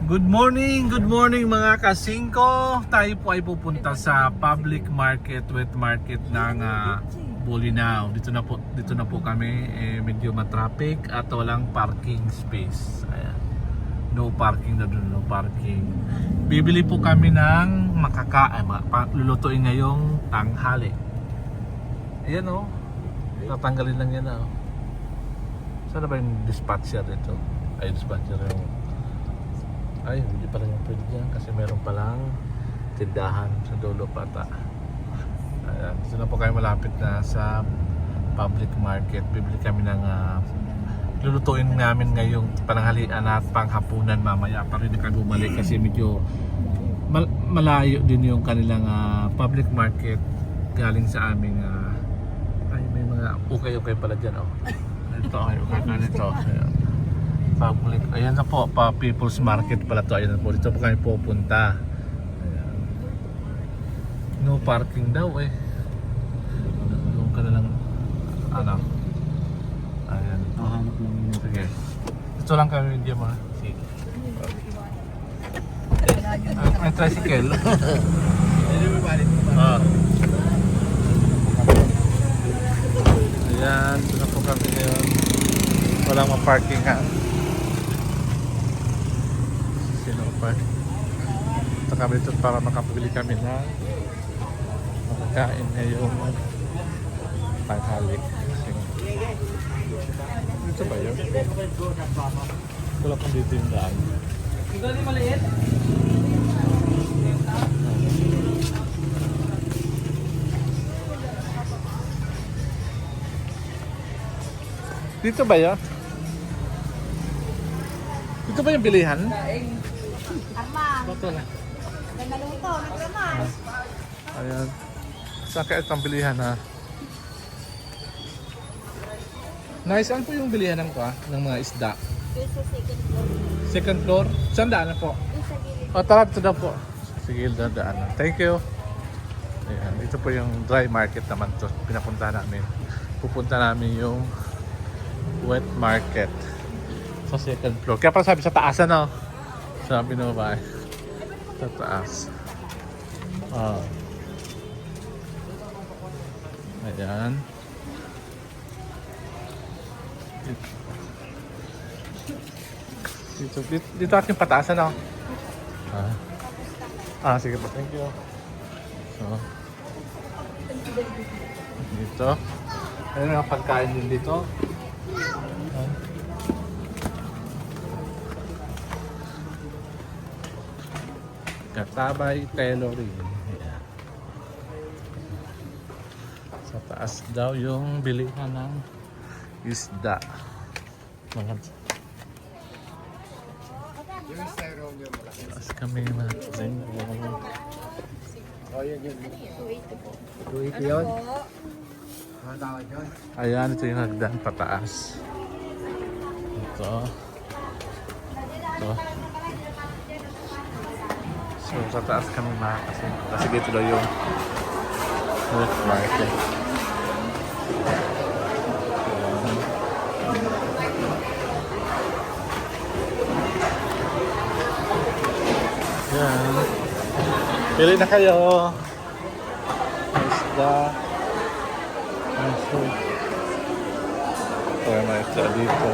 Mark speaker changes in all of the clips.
Speaker 1: Good morning mga kasingko. Tayo po ay pupunta sa public market, wet market ng Bolinao. Dito na po kami. Medyo matraffic at walang parking space. Ayan. No parking na doon, no parking. Bibili po kami ng lulutuin ngayong tanghali. Ayan o. Tatanggalin lang yan o. Saan ba yung dispatcher dito? Ay, dispatcher yung... Ay, hindi pala yung pwede dyan kasi meron palang tindahan sa dulo pata. Ayan, dito na po kayo malapit na sa public market. Bibili kami ng lulutuin namin ngayong pananghalian at panghapunan mamaya. Para hindi kami bumalik kasi medyo malayo din yung kanilang public market galing sa aming ay, may mga ukay-ukay pala dyan oh. Ito, ay ukay ka nito. Ayan. Public, ayan na po, People's Market pala to. Ayan na po, dito po kami pupunta. Ayan. No parking daw eh. Doon ka na lang ano. Ayan.
Speaker 2: Hanap lang yun.
Speaker 1: Sige. Ito lang kami hindi mo. Sige. May tricycle. Ayan, ito na po kami ngayon. Walang ma-parking ha. Ito kami dito para makapili kami na makakain ngayong tanghali. Dito ba yun? Wala pang dito yung daan. Dito ba yun? Dito ba yung bilihan? Ito na.
Speaker 3: Naluto, naglamas.
Speaker 1: Ayan. Saan kaya itong bilihan ha? Nice, saan po yung bilihan ng mga isda?
Speaker 3: Yung sa second floor.
Speaker 1: Second floor? Saan daan na po?
Speaker 3: Yung sa gilid.
Speaker 1: O tara, ito na po. Sige, daan na. Thank you. Ayan, ito po yung dry market naman to. Pinapunta namin. Pupunta namin yung wet market sa second floor. Kaya pala sabi sa taas ano? Sabi na ba? Sa taas. Ayan. Dito aking pataas ano? Sige po. Thank you. So, dito. Ayun ang pagkain din dito. Katabay tailoring. Ayan. Sa taas daw yung bilihan ng isda. Taas kami natin. Ayan, ito yung hagdan pataas. Ito. So, sa taas kami kasi dito daw yung wet market. Yan. Pili na kayo. Isda. Ito yung mga isda dito.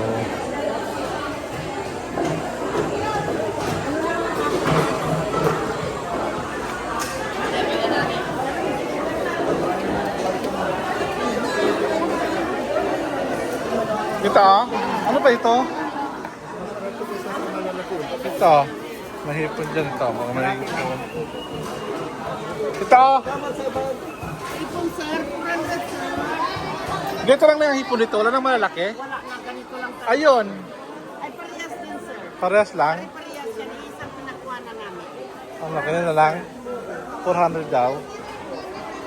Speaker 1: Ito, ano ba ito? Ito, mahipon dyan ito. Mga mahipon. Ito!
Speaker 3: Ipon sir, 400 sir.
Speaker 1: Dito lang na yung hipon dito, wala nang malalaki?
Speaker 3: Wala na, ganito lang sir.
Speaker 1: Ayun!
Speaker 3: Ay, parehas din sir.
Speaker 1: Parehas lang?
Speaker 3: Ay, parehas yan. Isang pinakuha na namin.
Speaker 1: Ano, ganyan na lang? 400 daw.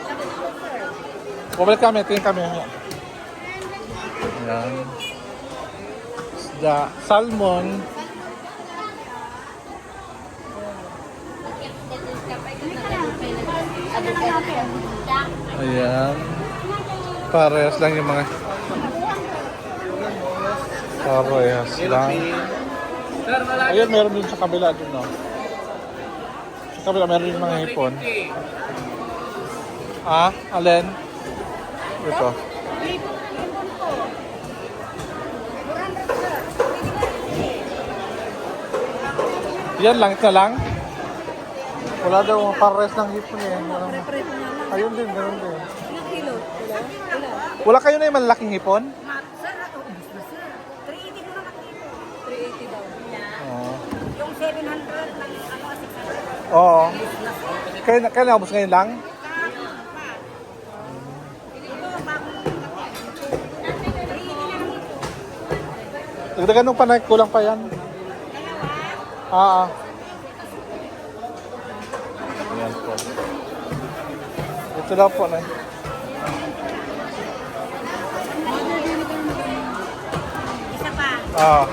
Speaker 3: Sabi ko sir.
Speaker 1: Bumalik kami, tingin kami. Ayan. Isda, salmon. Ayan. Parehas lang yung mga... Parehas lang. Ayun, meron din sa kabila dun, no? Sa kabila, meron din mga hipon. Ah, alin? Ito. Yan lang, ito na lang. Wala daw, pares ng hipon eh. Ayun din, meron din.
Speaker 2: Ilang kilo? Wala.
Speaker 1: Wala kayo na yung malalaking hipon?
Speaker 3: Sir, ako, ubus na sir. 380 ko na nakita.
Speaker 2: 380 daw.
Speaker 1: Oo.
Speaker 3: Yung 700 ng ano, 600.
Speaker 1: Oo. Kaya naubos ngayon lang?
Speaker 3: Kahapon pa. Ito, bagong
Speaker 1: Dagdagan nung panay, kulang pa yan. Ah, ah. Ayan po. Ito daw po na.
Speaker 3: isa pa.
Speaker 1: Ah.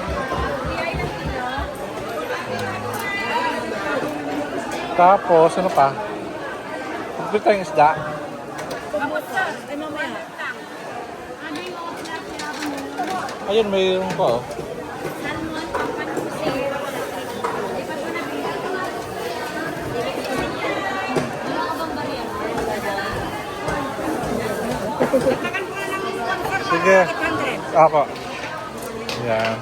Speaker 1: Tapos, ano pa? Pagpil tayong isda.
Speaker 3: Kapos sir.
Speaker 2: Ay, mamaya.
Speaker 3: Ano yung mga pinapinaban mo?
Speaker 1: Ayun, mayroon pa oh.
Speaker 3: Salmon, pampanusi. Di ba ito nabili? Ano ka bang bariya? Dagdagan ko na lang yung sponsor.
Speaker 1: Sige.
Speaker 3: 800.
Speaker 1: Ako. Yan.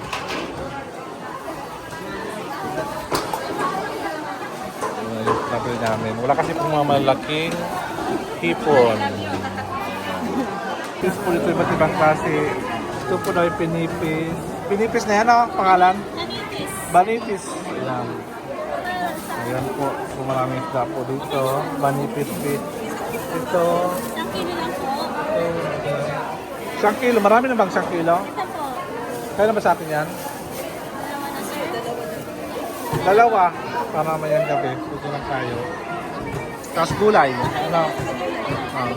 Speaker 1: Ayan yung travel namin. Wala kasi pong mga malaking hipon. Ito po ito iba't ibang klase. Ito po na yung pinipis. Pinipis na yan oh, pangalan? Banitis. Ayan. Ayan po. So maraming isda po dito. Banipis fish. Ito. Isang kilo. Marami na bang isang kilo? Kaya na ba sa akin yan? Dalawa. Para mayang gabi. Ito lang tayo. Tapos gulay. Ano? Ah.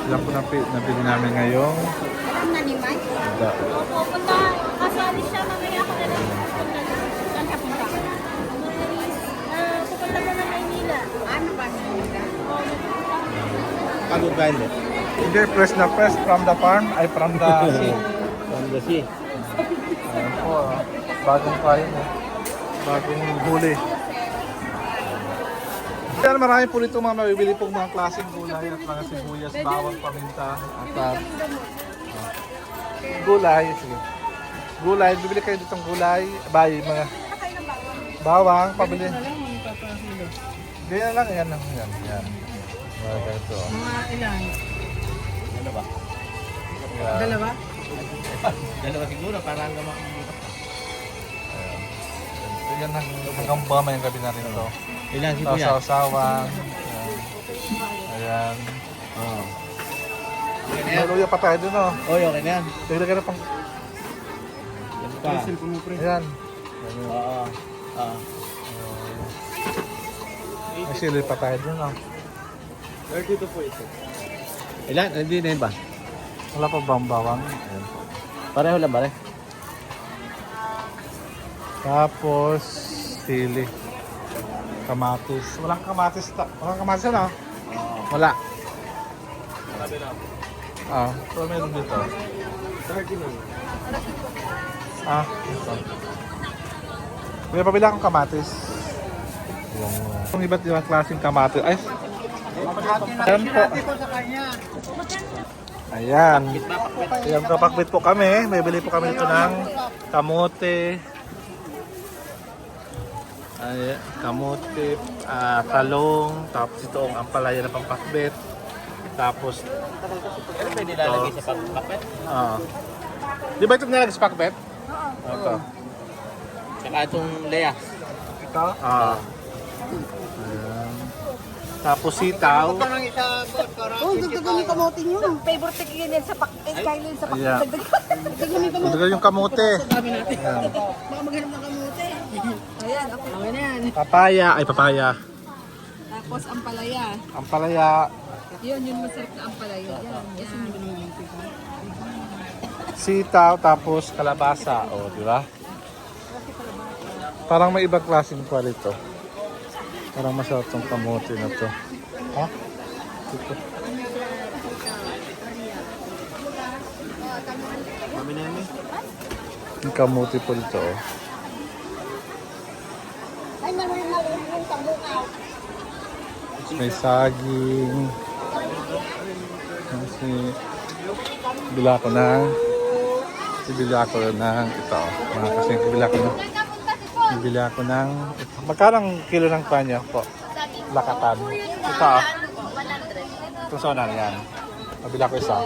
Speaker 1: Yan po nabili namin ngayong
Speaker 3: Alam na ni Mike?
Speaker 1: isda.
Speaker 2: Pupunta, kasali siya, mamaya ako na lang pupunta. Saan ka punta? Pupunta ko na Maynila.
Speaker 3: Ano ba nila?
Speaker 4: Pagod kain
Speaker 1: Hindi, fresh na fresh from the farm. Ay, from the sea.
Speaker 4: From the sea.
Speaker 1: Ayan po, ah. Bagong kain eh. Bagong huli. Kaya marami po dito mga mabibili pong mga klaseng gulay at mga sibuyas, bawang, paminta, at gulay. Sige. Gulay, bibili kayo ditong gulay. Bay, mga bawang, pabili. Ganyan lang, yan lang, yan. Mga ganito.
Speaker 3: Mga ilan?
Speaker 4: Dalawa.
Speaker 1: Yan.
Speaker 3: Dalawa?
Speaker 4: Dalawa siguro para hanggang makikita.
Speaker 1: So yan hanggang bama yung gabi natin ito.
Speaker 4: Ilan si
Speaker 1: So,
Speaker 4: Kuya?
Speaker 1: sausawan. Ayan.
Speaker 4: Oo.
Speaker 1: May luya pa tayo dun, oh.
Speaker 4: Oy, okay na yan.
Speaker 1: Dagdag ka na pang...
Speaker 4: Yan pa.
Speaker 1: Ayan.
Speaker 4: Oo. Oo.
Speaker 1: May sili pa tayo dun, oh.
Speaker 4: 32 po ito. Ilan? Hindi na yun ba?
Speaker 1: Wala pa bang bawang? Ayan.
Speaker 4: Pareho lang pare.
Speaker 1: Tapos, sili. Kamatis. Walang kamatis. Walang kamatis ano? Wala. Ah, so meron dito. Ah, ito. May pabila akong kamatis. Yung iba't ibang klaseng kamatis. Ay, ayan po. Ayan. Ayan, kapakbit po kami. May bili po kami dito ng kamote. Ay, kamote, talong, tapos ito ang ampalaya na pampakbit. Tapos,
Speaker 4: Ano ba nilalagay sa pagpapet?
Speaker 1: di ba ito nilalagay sa pakbet? Oo. Ito.
Speaker 4: Saka itong layas.
Speaker 1: Ito? Oo. Ayan. Tapos sitaw.
Speaker 3: Oh, dagdagan yung kamote nyo. Favorite tigilin sa kailin sa
Speaker 1: Ayan.
Speaker 3: Dagdagan yung kamote.
Speaker 1: Ito yung kamote.
Speaker 3: Dami natin.
Speaker 1: Ayan.
Speaker 3: Baka maghanap ng kamote. Ayan, ako. Okay na yan.
Speaker 1: Papaya. Ay, papaya.
Speaker 3: Tapos ang palaya.
Speaker 1: Ampalaya.
Speaker 3: Yun masarap na ang palaya. Yan.
Speaker 1: Sitaw, tapos kalabasa. O, di ba? Parang may ibang klaseng pa rito. Parang masarap tong kamote na to. Ha? Ito.
Speaker 4: Kami na yan, eh.
Speaker 1: Yung kamuti po dito. Oh.
Speaker 3: Ay, naman yung tambukaw.
Speaker 1: May saging. Kasi bila ko ng ito. Mga kasing bila ko ng magkano ang kilo ng panya po? Lakatan. Ito.
Speaker 2: 100.
Speaker 1: Ito sa yan. Mabila ko isa.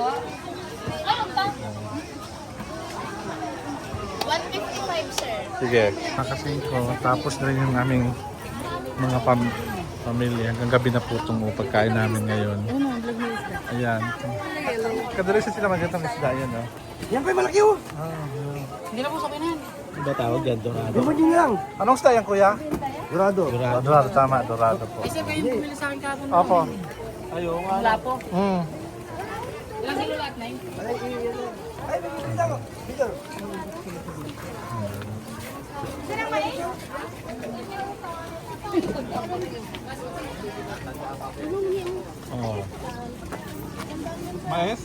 Speaker 2: 155, sir.
Speaker 1: Sige. Makasing ko. Tapos na rin yung aming mga pamilya. Hanggang gabi na po itong pagkain namin ngayon. Ayan. Kadalasan sila magandang isda yan. Oh.
Speaker 3: Yan pa yung malaki oh.
Speaker 4: Iba tawag yan, Dorado.
Speaker 3: Lumagin lang.
Speaker 1: Anong isda yan, kuya?
Speaker 3: Dorado.
Speaker 1: Oh, Dorado, tama. Dorado po.
Speaker 5: Isa kayo yung bumili sa akin kahapon.
Speaker 1: Opo.
Speaker 4: Ayaw nga.
Speaker 5: Wala po. Ilang kilo lahat na yun?
Speaker 3: Ay, bibili lang oh. Dito.
Speaker 1: Oh. Mais?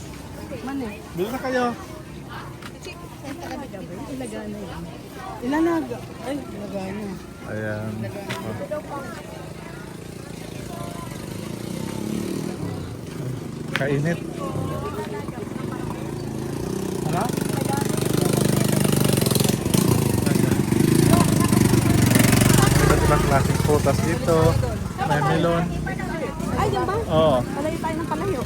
Speaker 1: Bili na kayo.
Speaker 5: Ilanag. Ay, ilagana.
Speaker 1: Ayan. Kainit. Ano? Iba't ibang klaseng prutas dito. May melon.
Speaker 3: Ay, yan ba?
Speaker 1: Oo.
Speaker 3: Palayo tayo ng palayo.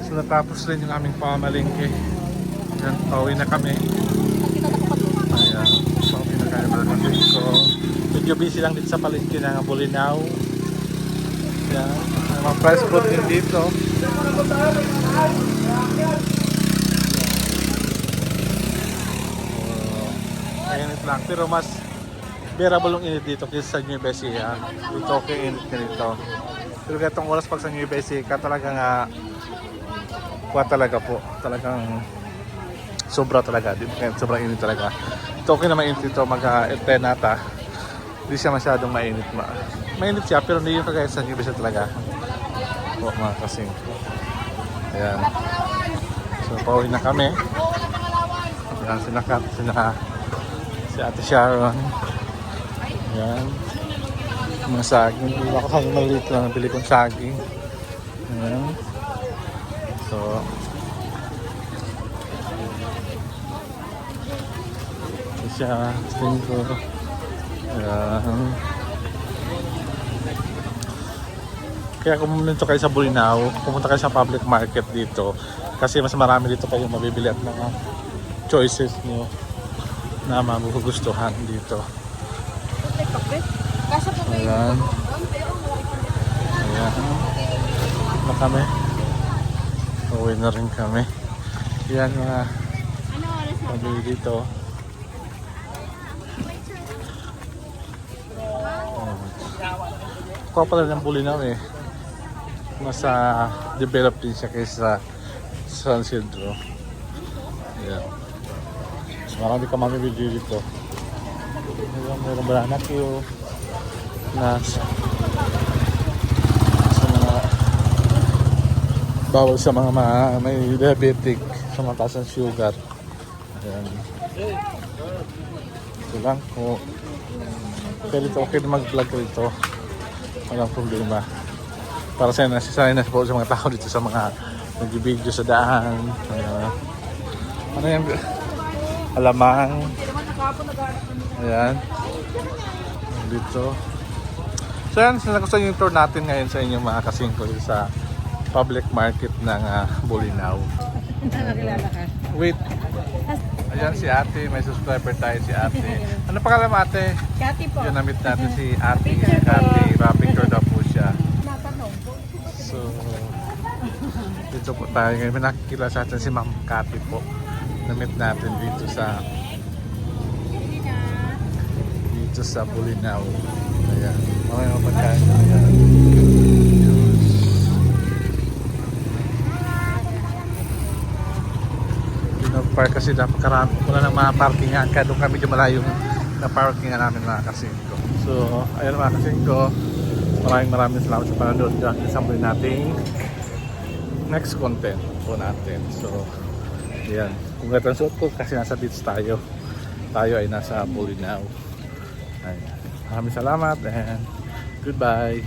Speaker 1: So natapos rin yung aming pamalingke. Ayan, pauwi na kami. Ayan, pauwi na kami mga kasingko. Medyo busy lang dito sa palengke ng Bolinao. Ayan, may mga fresh food din dito. Mainit lang, pero mas bearable yung init dito kaysa sa New Ecija. Dito okay init na dito. Pero ganitong oras pag sa New Ecija talaga nga kuha talaga po. Talagang sobra talaga. Sobrang init talaga. Ito okay na mainit dito. Mag-10 nata. Hindi siya masyadong mainit. Mainit siya pero hindi yung kagaya sa New Ecija talaga. Po mga kasing. Ayan. So pauwi na kami. Ayan si Nakat. Si Ate Sharon. Ayan. Mga saging. Hindi ako saging maliit lang. Nabili kong saging. Ayan. So, siya, tingin ko. Ayan. Kaya kung pumunta kayo sa Bolinao, pumunta kayo sa public market dito. Kasi mas marami dito kayong mabibili at mga choices nyo na magugustuhan dito. Ayan. Ayan. Na kami. Uwi na rin kami. Yan mga pabili dito. Kuha pala ng Bolinao eh. Nasa develop din siya kaysa San Isidro. Ayan. So marami ka mamibili dito. Meron banana queue na sa mga bawal sa mga may diabetic, sa mataas ang sugar. Ayan. Ito lang po. Kaya dito okay na mag-vlog rito. Walang problema. Para sa nasisanay na po sa mga tao dito sa mga nag-video sa daan. Ano yan? Alamang. Ayan. Dito. So yan, sinagustuhan yung tour natin ngayon sa inyong mga kasingko sa public market ng Bolinao.
Speaker 5: Nakakilala ka.
Speaker 1: Wait. Ayan si ate, may subscriber tayo si ate. Ano pangalan mo ate?
Speaker 5: Kati po.
Speaker 1: Yun, na-meet natin si ate. Kati, picture daw po siya. So, dito po tayo ngayon. May nakikila sa atin si Ma'am Kati po. Na-meet natin dito sa Bolinao. Ayan. Mamaya mapagkain. Ayan. Park kasi dapat karami wala nang mga parkingan kaya doon kami malayo na parkingan namin mga kasingko. So ayun mga kasingko, maraming salamat sa panonood dyan sa muli nating next content po natin. So, yan. Kung ganda ang suot ko kasi nasa beach tayo. Tayo ay nasa Bolinao. Ayan. Maraming salamat and goodbye.